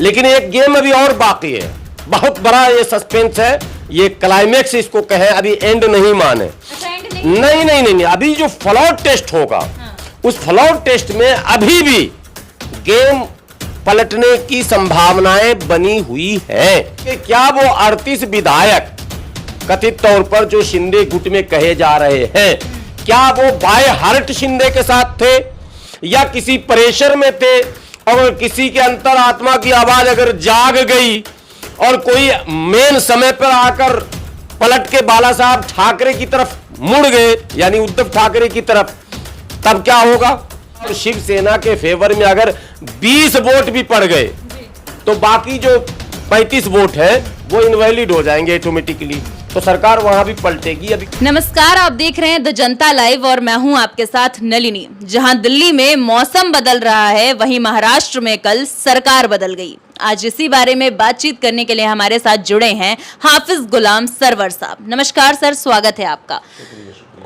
लेकिन एक गेम अभी और बाकी है, बहुत बड़ा ये सस्पेंस है, ये क्लाइमेक्स इसको कहें, अभी एंड नहीं माने। अच्छा, एंड नहीं नहीं नहीं, अभी जो फ्लॉट टेस्ट होगा, उस फ्लॉट टेस्ट में अभी भी गेम पलटने की संभावनाएं बनी हुई है कि क्या वो 38 विधायक कथित तौर पर जो शिंदे गुट में कहे जा रहे हैं, क्या वो बाय हार्ट शिंदे के साथ थे या किसी प्रेशर में थे, और किसी के अंतरात्मा की आवाज अगर जाग गई और कोई मेन समय पर आकर पलट के बाला साहब ठाकरे की तरफ मुड़ गए, यानी उद्धव ठाकरे की तरफ, तब क्या होगा? और शिवसेना के फेवर में अगर 20 वोट भी पड़ गए तो बाकी जो 35 वोट है वो इनवैलिड हो जाएंगे ऑटोमेटिकली, तो सरकार वहां भी पलटेगी। अभी नमस्कार, आप देख रहे हैं द जनता लाइव और मैं हूं आपके साथ नलिनी। जहां दिल्ली में मौसम बदल रहा है, वहीं महाराष्ट्र में कल सरकार बदल गई। आज इसी बारे में बातचीत करने के लिए हमारे साथ जुड़े हैं हाफिज गुलाम सरवर साहब। नमस्कार सर, स्वागत है आपका।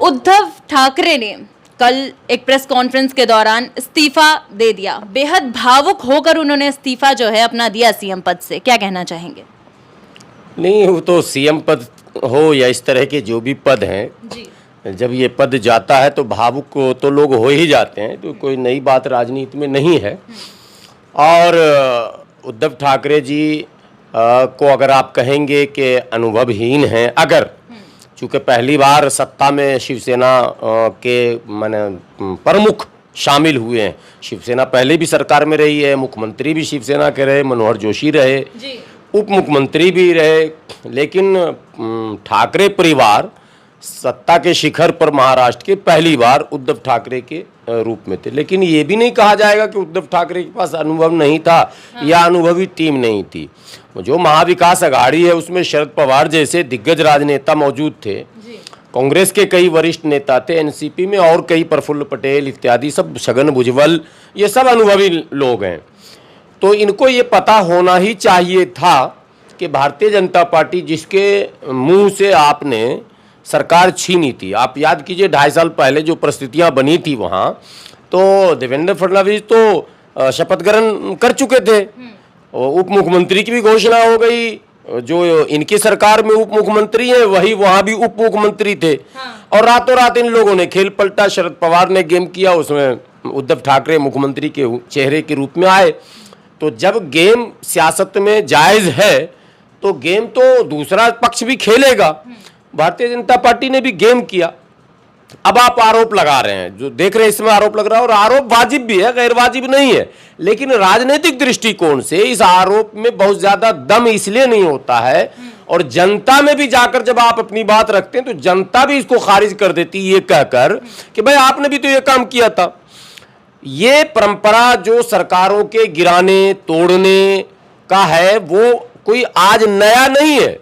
उद्धव ठाकरे ने कल एक प्रेस कॉन्फ्रेंस के दौरान इस्तीफा दे दिया। बेहद भावुक होकर उन्होंने इस्तीफा जो है अपना दिया सीएम पद से, क्या कहना चाहेंगे? नहीं, वो तो सीएम पद हो या इस तरह के जो भी पद हैं जी। जब ये पद जाता है तो भावुक तो लोग हो ही जाते हैं, तो कोई नई बात राजनीति में नहीं है। और उद्धव ठाकरे जी को अगर आप कहेंगे कि अनुभवहीन हैं, अगर चूँकि पहली बार सत्ता में शिवसेना के माने प्रमुख शामिल हुए हैं, शिवसेना पहले भी सरकार में रही है, मुख्यमंत्री भी शिवसेना के रहे, मनोहर जोशी रहे, उप मुख्यमंत्री भी रहे, लेकिन ठाकरे परिवार सत्ता के शिखर पर महाराष्ट्र के पहली बार उद्धव ठाकरे के रूप में थे। लेकिन ये भी नहीं कहा जाएगा कि उद्धव ठाकरे के पास अनुभव नहीं था या अनुभवी टीम नहीं थी। जो महाविकास अघाड़ी है उसमें शरद पवार जैसे दिग्गज राजनेता मौजूद थे, कांग्रेस के कई वरिष्ठ नेता थे, एनसीपी में और कई प्रफुल्ल पटेल इत्यादि सब, छगन भुजबल, ये सब अनुभवी लोग हैं। तो इनको ये पता होना ही चाहिए था कि भारतीय जनता पार्टी जिसके मुंह से आपने सरकार छीनी थी, आप याद कीजिए 2.5 साल पहले जो परिस्थितियां बनी थी वहाँ, तो देवेंद्र फडणवीस तो शपथ ग्रहण कर चुके थे, उप मुख्यमंत्री की भी घोषणा हो गई, जो इनकी सरकार में उप मुख्यमंत्री हैं वही वहाँ भी उप मुख्यमंत्री थे। और रातों रात इन लोगों ने खेल पलटा, शरद पवार ने गेम किया, उसमें उद्धव ठाकरे मुख्यमंत्री के चेहरे के रूप में आए। तो जब गेम सियासत में जायज़ है तो गेम तो दूसरा पक्ष भी खेलेगा। भारतीय जनता पार्टी ने भी गेम किया। अब आप आरोप लगा रहे हैं, जो देख रहे हैं इसमें आरोप लग रहा है, और आरोप वाजिब भी है, गैर वाजिब नहीं है, लेकिन राजनीतिक दृष्टिकोण से इस आरोप में बहुत ज्यादा दम इसलिए नहीं होता है, और जनता में भी जाकर जब आप अपनी बात रखते हैं तो जनता भी इसको खारिज कर देती है ये कहकर कि भाई आपने भी तो ये काम किया था। ये परंपरा जो सरकारों के गिराने तोड़ने का है वो कोई आज नया नहीं है।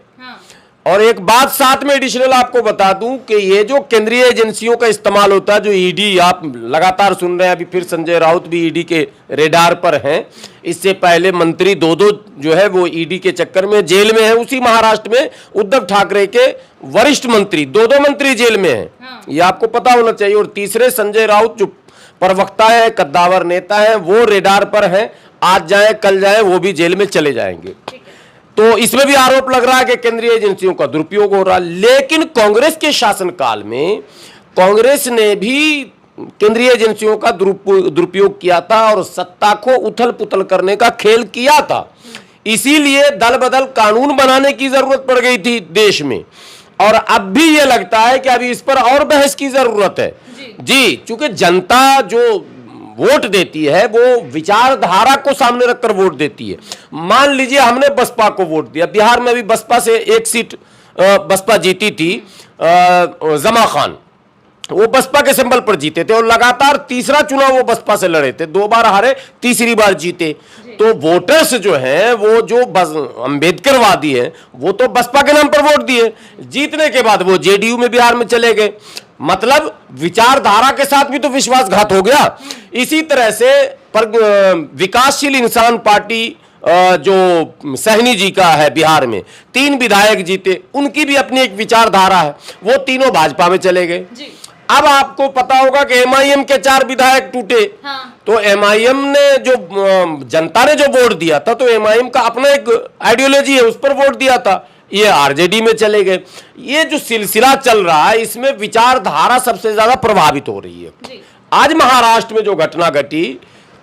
और एक बात साथ में एडिशनल आपको बता दूं कि ये जो केंद्रीय एजेंसियों का इस्तेमाल होता है, जो ईडी आप लगातार सुन रहे हैं, अभी फिर संजय राउत भी ईडी के रेडार पर हैं, इससे पहले मंत्री दो जो है वो ईडी के चक्कर में जेल में है। उसी महाराष्ट्र में उद्धव ठाकरे के वरिष्ठ मंत्री दो मंत्री जेल में हैं, ये आपको पता होना चाहिए। और तीसरे संजय राउत जो प्रवक्ता है, कद्दावर नेता है, वो रेडार पर हैं, आज जाए कल जाए वो भी जेल में चले जाएंगे। तो इसमें भी आरोप लग रहा है कि केंद्रीय एजेंसियों का दुरुपयोग हो रहा है। लेकिन कांग्रेस के शासनकाल में कांग्रेस ने भी केंद्रीय एजेंसियों का दुरुपयोग किया था और सत्ता को उथल पुथल करने का खेल किया था। इसीलिए दल बदल कानून बनाने की जरूरत पड़ गई थी देश में, और अब भी ये लगता है कि अभी इस पर और बहस की जरूरत है। जी, चूंकि जनता जो वोट देती है वो विचारधारा को सामने रखकर वोट देती है। मान लीजिए हमने बसपा को वोट दिया, बिहार में भी बसपा से एक सीट बसपा जीती थी, जमा खान, वो बसपा के सिंबल पर जीते थे और लगातार तीसरा चुनाव वो बसपा से लड़े थे, 2 बार हारे, तीसरी बार जीते। तो वोटर्स जो हैं वो जो अम्बेडकरवादी हैं वो तो बसपा के नाम पर वोट दिए, जीतने के बाद वो जेडीयू में बिहार में चले गए। मतलब विचारधारा के साथ भी तो विश्वासघात हो गया। इसी तरह से विकासशील इंसान पार्टी जो सहनी जी का है बिहार में, 3 विधायक जीते, उनकी भी अपनी एक विचारधारा है, वो तीनों भाजपा में चले गए। अब आपको पता होगा कि एमआईएम के 4 विधायक टूटे। हाँ। तो एमआईएम ने जो जनता ने जो वोट दिया था, तो एमआईएम का अपना एक आइडियोलॉजी है, उस पर वोट दिया था, ये आरजेडी में चले गए। ये जो सिलसिला चल रहा है, इसमें विचारधारा सबसे ज्यादा प्रभावित हो रही है। आज महाराष्ट्र में जो घटना घटी,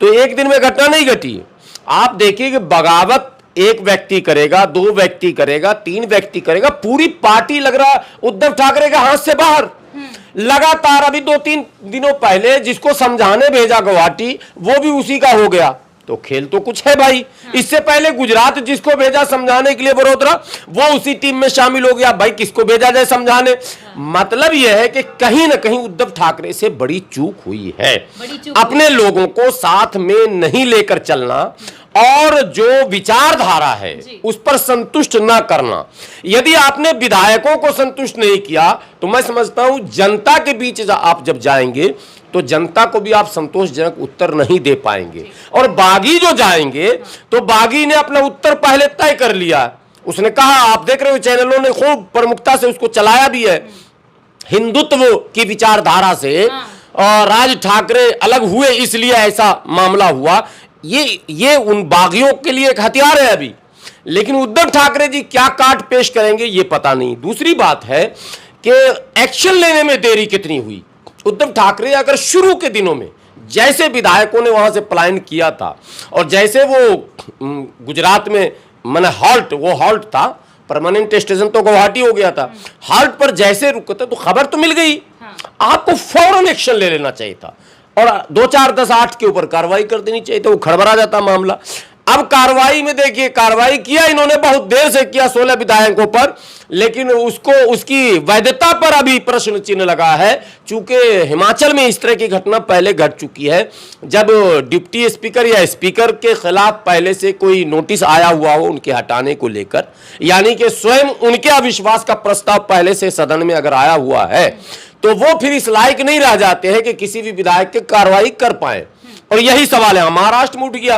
तो एक दिन में घटना नहीं घटी। आप देखिए कि बगावत एक व्यक्ति करेगा, 2 व्यक्ति करेगा, 3 व्यक्ति करेगा, पूरी पार्टी लग रहा उद्धव ठाकरे के हाथ से बाहर। लगातार अभी 2-3 दिनों पहले जिसको समझाने भेजा गुवाहाटी, वो भी उसी का हो गया। तो खेल तो कुछ है भाई। इससे पहले गुजरात जिसको भेजा समझाने के लिए वडोदरा, वो उसी टीम में शामिल हो गया। भाई किसको भेजा जाए समझाने? मतलब यह है कि कहीं ना कहीं उद्धव ठाकरे से बड़ी चूक हुई है। अपने लोगों को साथ में नहीं लेकर चलना और जो विचारधारा है उस पर संतुष्ट ना करना। यदि आपने विधायकों को संतुष्ट नहीं किया, तो मैं समझता हूं जनता के बीच आप जब जाएंगे तो जनता को भी आप संतोषजनक उत्तर नहीं दे पाएंगे। और बागी जो जाएंगे, तो बागी ने अपना उत्तर पहले तय कर लिया। उसने कहा, आप देख रहे हो चैनलों ने खूब प्रमुखता से उसको चलाया भी है, हिंदुत्व की विचारधारा से और राज ठाकरे अलग हुए इसलिए ऐसा मामला हुआ। ये उन बागियों के लिए एक हथियार है अभी, लेकिन उद्धव ठाकरे जी क्या काट पेश करेंगे ये पता नहीं। दूसरी बात है कि एक्शन लेने में देरी कितनी हुई। उद्धव ठाकरे अगर शुरू के दिनों में जैसे विधायकों ने वहां से पलायन किया था, और जैसे वो गुजरात में मैंने वो हॉल्ट था, परमानेंट स्टेशन तो गुवाहाटी हो गया था, हॉल्ट पर जैसे रुके थे तो खबर तो मिल गई। आपको फौरन एक्शन ले लेना चाहिए था और 2-4-10-8 के ऊपर कार्रवाई कर देनी चाहिए, तो वो खड़बड़ा जाता मामला। अब कार्रवाई में देखिए, कार्रवाई किया इन्होंने, बहुत देर से किया 16 विधायकों पर, लेकिन उसकी वैधता पर अभी प्रश्न चिन्ह लगा है। चूंकि हिमाचल में इस तरह की घटना पहले घट चुकी है, जब डिप्टी स्पीकर या स्पीकर के खिलाफ पहले से कोई नोटिस आया हुआ हो उनके हटाने को लेकर, यानी कि स्वयं उनके अविश्वास का प्रस्ताव पहले से सदन में अगर आया हुआ है, तो वो फिर इस लायक नहीं रह जाते हैं कि किसी भी विधायक की कार्रवाई कर पाए। और यही सवाल है, महाराष्ट्र में उठ गया।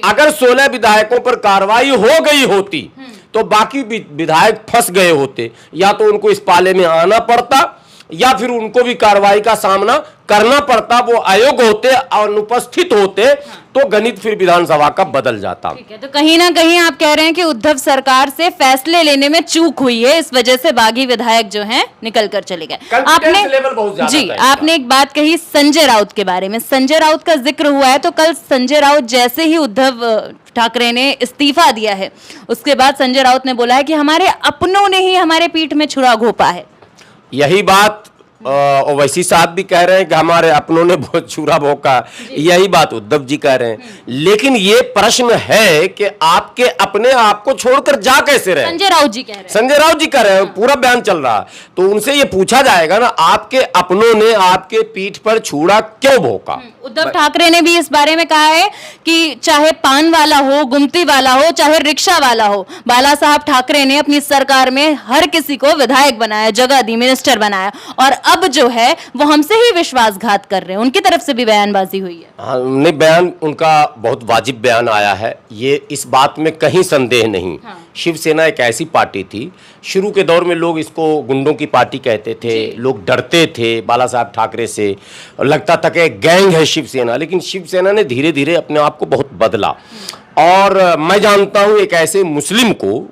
अगर 16 विधायकों पर कार्रवाई हो गई होती तो बाकी विधायक फंस गए होते, या तो उनको इस पाले में आना पड़ता या फिर उनको भी कार्रवाई का सामना करना पड़ता। वो अयोग्य होते, अनुपस्थित होते, तो गणित फिर विधानसभा का बदल जाता। ठीक है, तो कहीं ना कहीं आप कह रहे हैं कि उद्धव सरकार से फैसले लेने में चूक हुई है, इस वजह से बागी विधायक जो हैं निकल कर चले गए। आपने एक बात कही संजय राउत के बारे में, संजय राउत का जिक्र हुआ है, तो कल संजय राउत जैसे ही उद्धव ठाकरे ने इस्तीफा दिया है, उसके बाद संजय राउत ने बोला है कि हमारे अपनों ने ही हमारे पीठ में छुरा घोंपा है। यही बात ओवैसी साहब भी कह रहे हैं कि हमारे अपनों ने बहुत छुरा भोंका, यही बात उद्धव जी कह रहे हैं। लेकिन ये प्रश्न है कि आपके अपने आप को छोड़कर जा कैसे रहे। संजय राउत जी कह रहे हैं, संजय राउत जी कह रहे हैं, पूरा बयान चल रहा है, तो उनसे ये पूछा जाएगा ना, आपके अपनों ने आपके पीठ पर छुरा क्यों भोंका। उद्धव ठाकरे ने भी इस बारे में कहा है कि चाहे पान वाला हो, गुमती वाला हो, चाहे रिक्शा वाला हो, बाला साहब ठाकरे ने अपनी सरकार में हर किसी को विधायक बनाया, जगह दी, मिनिस्टर बनाया, और अब जो है वो हमसे ही विश्वासघात कर रहे हैं। उनकी तरफ से भी बयानबाजी हुई है। हाँ, नहीं, बयान उनका बहुत वाजिब बयान आया है, ये इस बात में कहीं संदेह नहीं। हाँ। शिवसेना एक ऐसी पार्टी थी, शुरू के दौर में लोग इसको गुंडों की पार्टी कहते थे, लोग डरते थे बाला साहब ठाकरे से, और लगता था कि गैंग है शिवसेना। लेकिन शिवसेना ने धीरे धीरे अपने आप को बहुत बदला। और मैं जानता हूं एक ऐसे मुस्लिम को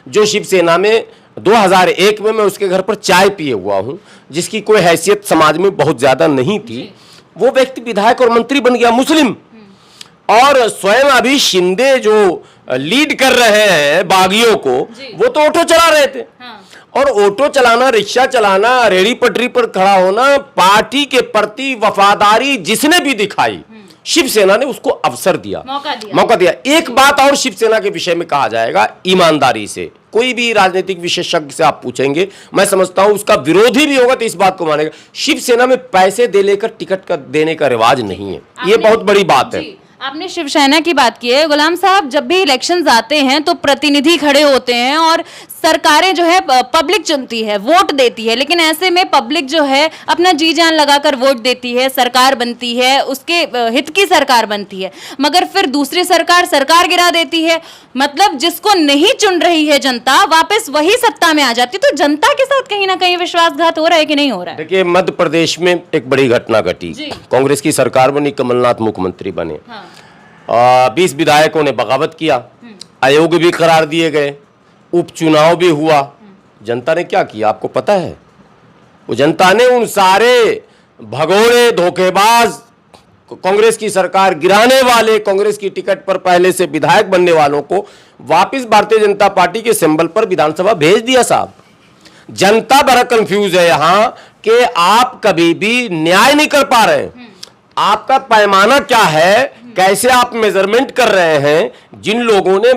जो शिवसेना में 2001 में मैं उसके घर पर चाय पिए हुआ हूं, जिसकी कोई हैसियत समाज में बहुत ज्यादा नहीं थी, वो व्यक्ति विधायक और मंत्री बन गया, मुस्लिम। और स्वयं अभी शिंदे जो लीड कर रहे हैं बागियों को, वो तो ऑटो चला रहे थे। हाँ। और ऑटो चलाना, रिक्शा चलाना, रेहड़ी पटरी पर खड़ा होना, पार्टी के प्रति वफादारी जिसने भी दिखाई, शिवसेना ने उसको अवसर दिया, मौका दिया। एक बात और शिवसेना के विषय में कहा जाएगा, ईमानदारी से कोई भी राजनीतिक विशेषज्ञ से आप पूछेंगे, मैं समझता हूं उसका विरोधी भी होगा तो इस बात को मानेगा, शिवसेना में पैसे दे लेकर टिकट का देने का रिवाज नहीं है। ये बहुत बड़ी बात है। आपने शिवसेना की बात की है गुलाम साहब, जब भी इलेक्शंस आते हैं तो प्रतिनिधि खड़े होते हैं और सरकारें जो है पब्लिक चुनती है, वोट देती है, लेकिन ऐसे में पब्लिक जो है अपना जी जान लगाकर वोट देती है, सरकार बनती है, उसके हित की सरकार बनती है, मगर फिर दूसरी सरकार गिरा देती है। मतलब जिसको नहीं चुन रही है जनता वापस वही सत्ता में आ जाती, तो जनता के साथ कहीं ना कहीं विश्वासघात हो रहा है कि नहीं हो रहा है? देखिए, मध्य प्रदेश में एक बड़ी घटना घटी। कांग्रेस की सरकार बनी, कमलनाथ मुख्यमंत्री बने। 20 विधायकों ने बगावत किया, आयोग भी करार दिए गए, उपचुनाव भी हुआ। जनता ने क्या किया आपको पता है? वो जनता ने उन सारे भगोड़े धोखेबाज, कांग्रेस की सरकार गिराने वाले, कांग्रेस की टिकट पर पहले से विधायक बनने वालों को वापस भारतीय जनता पार्टी के सिंबल पर विधानसभा भेज दिया। साहब, जनता बड़ा कंफ्यूज है यहां कि आप कभी भी न्याय नहीं कर पा रहे हैं। आपका पैमाना क्या है, कैसे आप मेजरमेंट कर रहे हैं? जिन लोगों ने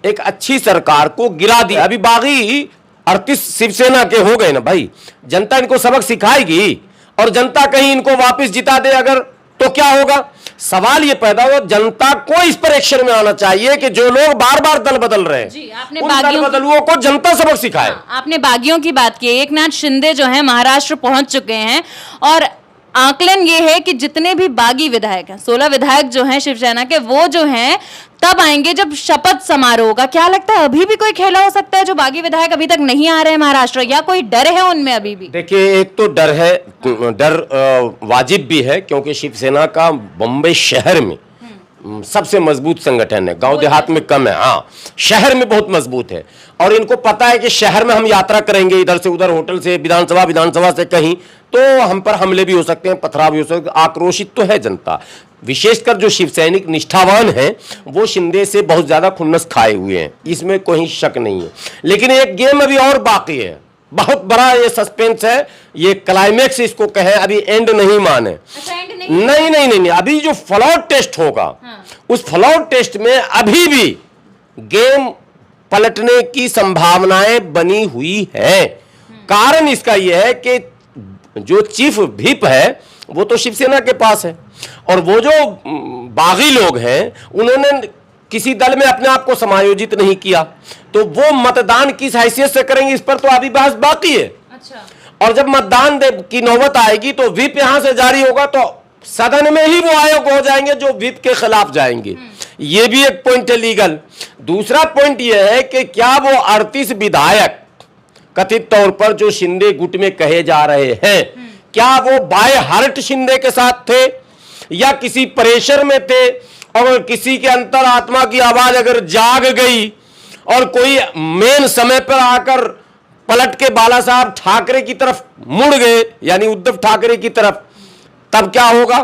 एक अच्छी सरकार को गिरा दिया, अभी बागी 38 शिवसेना के हो गए ना भाई, जनता इनको सबक सिखाएगी और जनता कहीं इनको वापस जिता दे अगर, तो क्या होगा? सवाल ये पैदा हुआ, जनता को इस पर एक्शन में आना चाहिए कि जो लोग बार बार दल बदल रहे हैं, आपने उन दल बदलुओं को जनता सबक सिखाए। आपने बागियों की बात की। एकनाथ शिंदे जो है महाराष्ट्र पहुंच चुके हैं और आकलन ये है कि जितने भी बागी विधायक हैं, 16 विधायक जो हैं शिवसेना के, वो जो हैं तब आएंगे जब शपथ समारोह होगा। क्या लगता है अभी भी कोई खेला हो सकता है जो बागी विधायक अभी तक नहीं आ रहे हैं महाराष्ट्र, या कोई डर है उनमें अभी भी? देखिए, एक तो डर है, डर वाजिब भी है, क्योंकि शिवसेना का बम्बई शहर में सबसे मजबूत संगठन है, गांव देहात में कम है। हाँ, शहर में बहुत मजबूत है और इनको पता है कि शहर में हम यात्रा करेंगे इधर से उधर, होटल से विधानसभा से कहीं, तो हम पर हमले भी हो सकते हैं, पथराव भी हो सकते हैं। आक्रोशित तो है जनता, विशेषकर जो शिव सैनिक निष्ठावान हैं वो शिंदे से बहुत ज्यादा खुन्नस खाए हुए हैं, इसमें कोई शक नहीं है। लेकिन एक गेम अभी और बाकी है, बहुत बड़ा ये सस्पेंस है, ये क्लाइमेक्स इसको कहे, अभी एंड नहीं माने। अच्छा, एंड नहीं, अभी जो फ्लॉट टेस्ट होगा, उस फ्लॉट टेस्ट में अभी भी गेम पलटने की संभावनाएं बनी हुई है। कारण इसका यह है कि जो चीफ व्हिप है वो तो शिवसेना के पास है और वो जो बागी लोग हैं उन्होंने किसी दल में अपने आप को समायोजित नहीं किया, तो वो मतदान किस हैसियत से करेंगे इस पर तो अभी बहस बाकी है। अच्छा। और जब मतदान की नौबत आएगी तो व्हिप यहां से जारी होगा तो सदन में ही वो आयोग हो जाएंगे जो व्हिप के खिलाफ जाएंगे। ये भी एक पॉइंट है लीगल। दूसरा पॉइंट यह है कि क्या वो 38 विधायक कथित तौर पर जो शिंदे गुट में कहे जा रहे हैं, क्या वो बाय हार्ट शिंदे के साथ थे या किसी प्रेशर में थे? और किसी के अंतर आत्मा की आवाज अगर जाग गई और कोई मेन समय पर आकर पलट के बाला साहब ठाकरे की तरफ मुड़ गए, यानी उद्धव ठाकरे की तरफ, तब क्या होगा?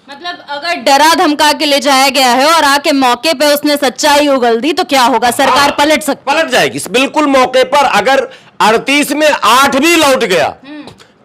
मतलब अगर डरा धमका के ले जाया गया है और आके मौके पे उसने सच्चाई उगल दी तो क्या होगा? सरकार पलट सकती, पलट जाएगी बिल्कुल मौके पर। अगर 38 में 8 भी लौट गया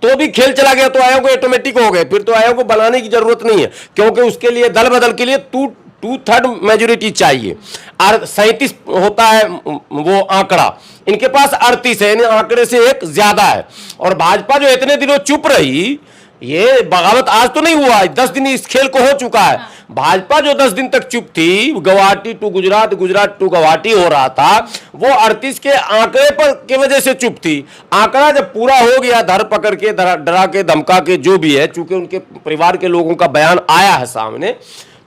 तो भी खेल चला गया तो आयोग ऑटोमेटिक हो गए, फिर तो आयोग को बनाने की जरूरत नहीं है, क्योंकि उसके लिए दल बदल के लिए 2/3 मेजोरिटी चाहिए। 37 होता है वो आंकड़ा, इनके पास 38 है, आंकड़े से एक ज्यादा है। और भाजपा जो इतने दिनों चुप रही, ये बगावत आज तो नहीं हुआ, 10 दिन इस खेल को हो चुका है। भाजपा जो 10 दिन तक चुप थी, गुवाहाटी टू गुजरात, गुजरात टू गुवाहाटी हो रहा था, वो 38 के आंकड़े पर की वजह से चुप थी। आंकड़ा जब पूरा हो गया, धर पकड़ के, डरा के, धमका के, जो भी है, चूंकि उनके परिवार के लोगों का बयान आया है सामने,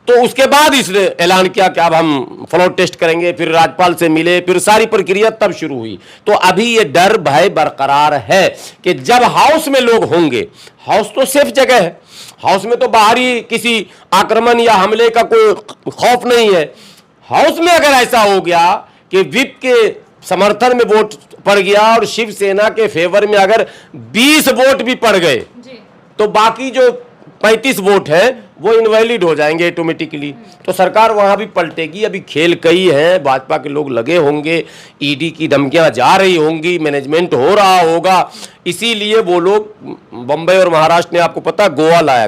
तो उसके बाद इसने ऐलान किया कि अब हम फ्लोर टेस्ट करेंगे, फिर राज्यपाल से मिले, फिर सारी प्रक्रिया तब शुरू हुई। तो अभी ये डर भय बरकरार है कि जब हाउस में लोग होंगे, हाउस तो सेफ जगह है, हाउस में तो बाहरी किसी आक्रमण या हमले का कोई खौफ नहीं है। हाउस में अगर ऐसा हो गया कि व्हिप के समर्थन में वोट पड़ गया और शिवसेना के फेवर में अगर 20 वोट भी पड़ गए, तो बाकी जो 35 वोट है वो इनवैलिड हो जाएंगे ऑटोमेटिकली। तो सरकार वहां भी पलटेगी। अभी खेल कई है, भाजपा के लोग लगे होंगे, ईडी की धमकियां जा रही होंगी, मैनेजमेंट हो रहा होगा, इसीलिए वो लोग बंबई और महाराष्ट्र में, आपको पता, गोवा लाया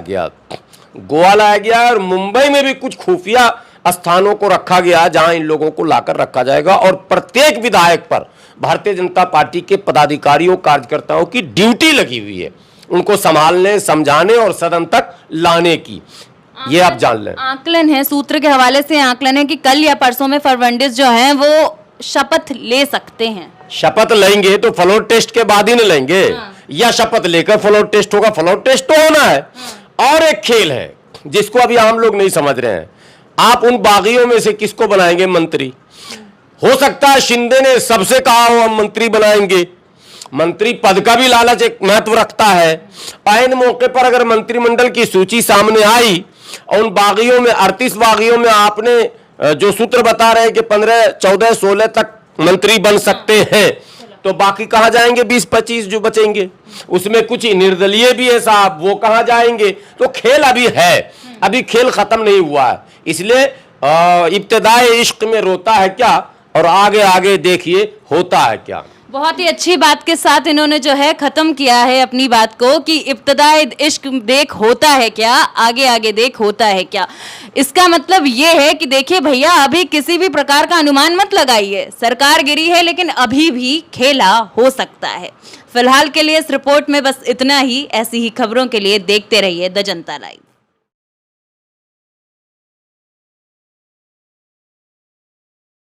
गया और मुंबई में भी कुछ खुफिया स्थानों को रखा गया जहां इन लोगों को लाकर रखा जाएगा। और प्रत्येक विधायक पर भारतीय जनता पार्टी के पदाधिकारियों कार्यकर्ताओं की ड्यूटी लगी हुई है, उनको संभालने, समझाने और सदन तक लाने की। ये आप जान लें। आकलन है, सूत्र के हवाले से आकलन है कि कल या परसों में फर्नांडिस जो हैं वो शपथ ले सकते हैं। शपथ लेंगे तो फ्लोर टेस्ट के बाद ही न लेंगे, या शपथ लेकर फ्लोर टेस्ट होगा? फ्लोर टेस्ट तो होना है। और एक खेल है जिसको अभी आम लोग नहीं समझ रहे हैं, आप उन बागियों में से किसको बनाएंगे मंत्री? हो सकता है शिंदे ने सबसे कहा हो हम मंत्री बनाएंगे, मंत्री पद का भी लालच एक महत्व रखता है। ऐन मौके पर अगर मंत्रिमंडल की सूची सामने आई और उन बागियों में 38 बागियों में आपने जो सूत्र बता रहे हैं कि 15, 14, 16 तक मंत्री बन सकते हैं, तो बाकी कहां जाएंगे 20-25 जो बचेंगे? उसमें कुछ निर्दलीय भी है साहब, वो कहां जाएंगे? तो खेल अभी है, अभी खेल खत्म नहीं हुआ है। इसलिए इब्तिदाए इश्क में रोता है क्या और आगे आगे देखिए होता है क्या। बहुत ही अच्छी बात के साथ इन्होंने जो है खत्म किया है अपनी बात को कि इब्तिदाए इश्क देख होता है क्या, आगे आगे देख होता है क्या। इसका मतलब ये है कि देखिए भैया, अभी किसी भी प्रकार का अनुमान मत लगाइए। सरकार गिरी है लेकिन अभी भी खेला हो सकता है। फिलहाल के लिए इस रिपोर्ट में बस इतना ही। ऐसी ही खबरों के लिए देखते रहिए द जनता लाइव।